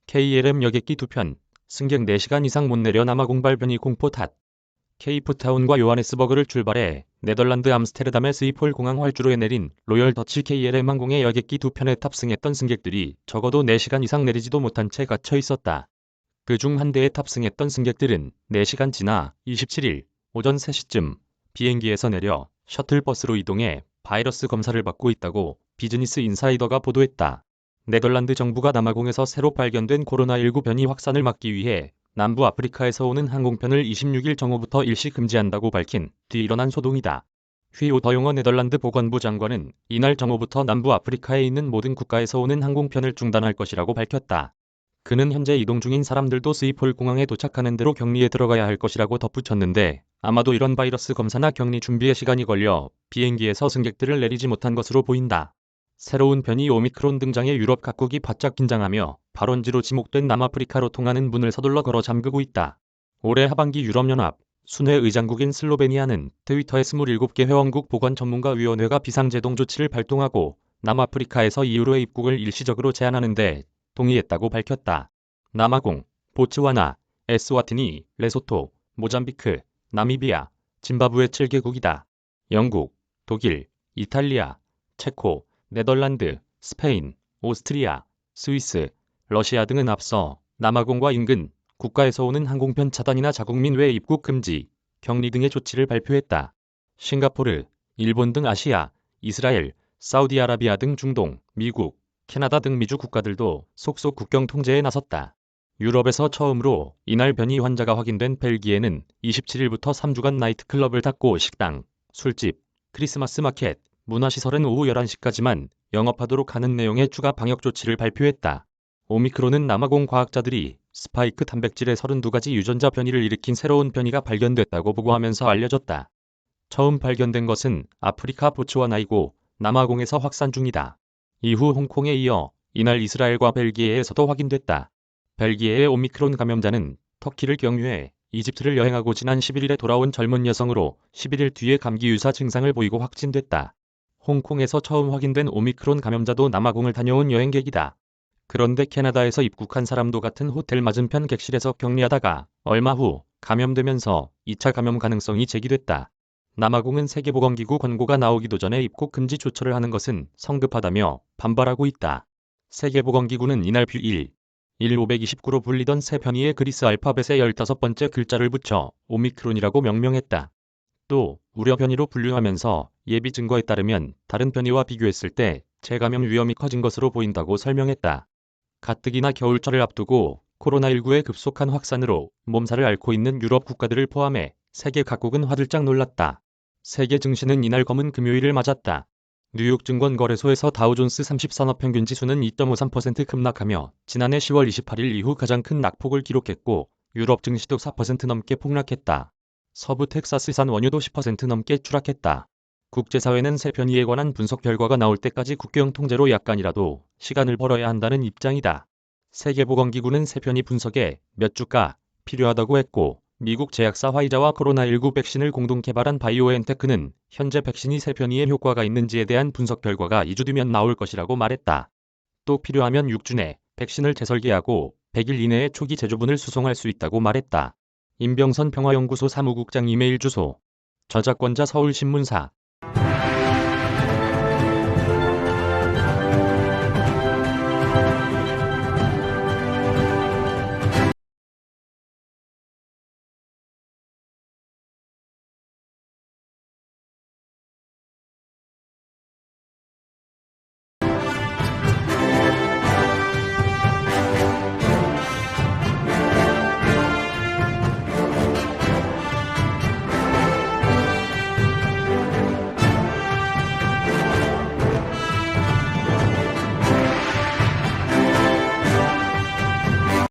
KLM 여객기 2편, 승객 4시간 이상 못 내려 남아공 발변이 공포 탓. 케이프타운과 요하네스버그를 출발해 네덜란드 암스테르담의 스이폴 공항 활주로에 내린 로열 더치 KLM 항공의 여객기 2편에 탑승했던 승객들이 적어도 4시간 이상 내리지도 못한 채 갇혀 있었다. 그중 한 대에 탑승했던 승객들은 4시간 지나 27일 오전 3시쯤 비행기에서 내려 셔틀버스로 이동해 바이러스 검사를 받고 있다고 비즈니스 인사이더가 보도했다. 네덜란드 정부가 남아공에서 새로 발견된 코로나19 변이 확산을 막기 위해 남부 아프리카에서 오는 항공편을 26일 정오부터 일시 금지한다고 밝힌 뒤 일어난 소동이다. 휘오 더용어 네덜란드 보건부 장관은 이날 정오부터 남부 아프리카에 있는 모든 국가에서 오는 항공편을 중단할 것이라고 밝혔다. 그는 현재 이동 중인 사람들도 스이폴 공항에 도착하는 대로 격리에 들어가야 할 것이라고 덧붙였는데 아마도 이런 바이러스 검사나 격리 준비에 시간이 걸려 비행기에서 승객들을 내리지 못한 것으로 보인다. 새로운 변이 오미크론 등장에 유럽 각국이 바짝 긴장하며 발원지로 지목된 남아프리카로 통하는 문을 서둘러 걸어 잠그고 있다. 올해 하반기 유럽연합 순회 의장국인 슬로베니아는 트위터에 27개 회원국 보건전문가위원회가 비상제동 조치를 발동하고 남아프리카에서 이후로의 입국을 일시적으로 제한하는 데 동의했다고 밝혔다. 남아공, 보츠와나, 에스와티니, 레소토, 모잠비크, 나미비아, 짐바브웨 7개국이다. 영국, 독일, 이탈리아, 체코, 네덜란드, 스페인, 오스트리아, 스위스, 러시아 등은 앞서 남아공과 인근 국가에서 오는 항공편 차단이나 자국민 외 입국 금지, 격리 등의 조치를 발표했다. 싱가포르, 일본 등 아시아, 이스라엘, 사우디아라비아 등 중동, 미국, 캐나다 등 미주 국가들도 속속 국경 통제에 나섰다. 유럽에서 처음으로 이날 변이 환자가 확인된 벨기에는 27일부터 3주간 나이트클럽을 닫고 식당, 술집, 크리스마스 마켓, 문화시설은 오후 11시까지만 영업하도록 하는 내용의 추가 방역 조치를 발표했다. 오미크론은 남아공 과학자들이 스파이크 단백질의 32가지 유전자 변이를 일으킨 새로운 변이가 발견됐다고 보고하면서 알려졌다. 처음 발견된 것은 아프리카 보츠와나이고 남아공에서 확산 중이다. 이후 홍콩에 이어 이날 이스라엘과 벨기에에서도 확인됐다. 벨기에의 오미크론 감염자는 터키를 경유해 이집트를 여행하고 지난 11일에 돌아온 젊은 여성으로 11일 뒤에 감기 유사 증상을 보이고 확진됐다. 홍콩에서 처음 확인된 오미크론 감염자도 남아공을 다녀온 여행객이다. 그런데 캐나다에서 입국한 사람도 같은 호텔 맞은편 객실에서 격리하다가 얼마 후 감염되면서 2차 감염 가능성이 제기됐다. 남아공은 세계보건기구 권고가 나오기도 전에 입국 금지 조처를 하는 것은 성급하다며 반발하고 있다. 세계보건기구는 이날 뷰1, 1529로 불리던 새 변이의 그리스 알파벳에 15번째 글자를 붙여 오미크론이라고 명명했다. 또 우려 변이로 분류하면서 예비 증거에 따르면 다른 변이와 비교했을 때 재감염 위험이 커진 것으로 보인다고 설명했다. 가뜩이나 겨울철을 앞두고 코로나19의 급속한 확산으로 몸살을 앓고 있는 유럽 국가들을 포함해 세계 각국은 화들짝 놀랐다. 세계 증시는 이날 검은 금요일을 맞았다. 뉴욕 증권거래소에서 다우존스 30산업평균지수는 2.53% 급락하며 지난해 10월 28일 이후 가장 큰 낙폭을 기록했고 유럽 증시도 4% 넘게 폭락했다. 서부 텍사스산 원유도 10% 넘게 추락했다. 국제사회는 새 변이에 관한 분석 결과가 나올 때까지 국경 통제로 약간이라도 시간을 벌어야 한다는 입장이다. 세계보건기구는 새 변이 분석에 몇 주가 필요하다고 했고 미국 제약사 화이자와 코로나19 백신을 공동 개발한 바이오엔테크는 현재 백신이 새 변이에 효과가 있는지에 대한 분석 결과가 2주 뒤면 나올 것이라고 말했다. 또 필요하면 6주 내 백신을 재설계하고 100일 이내에 초기 제조분을 수송할 수 있다고 말했다. 임병선 평화연구소 사무국장 이메일 주소 저작권자 서울신문사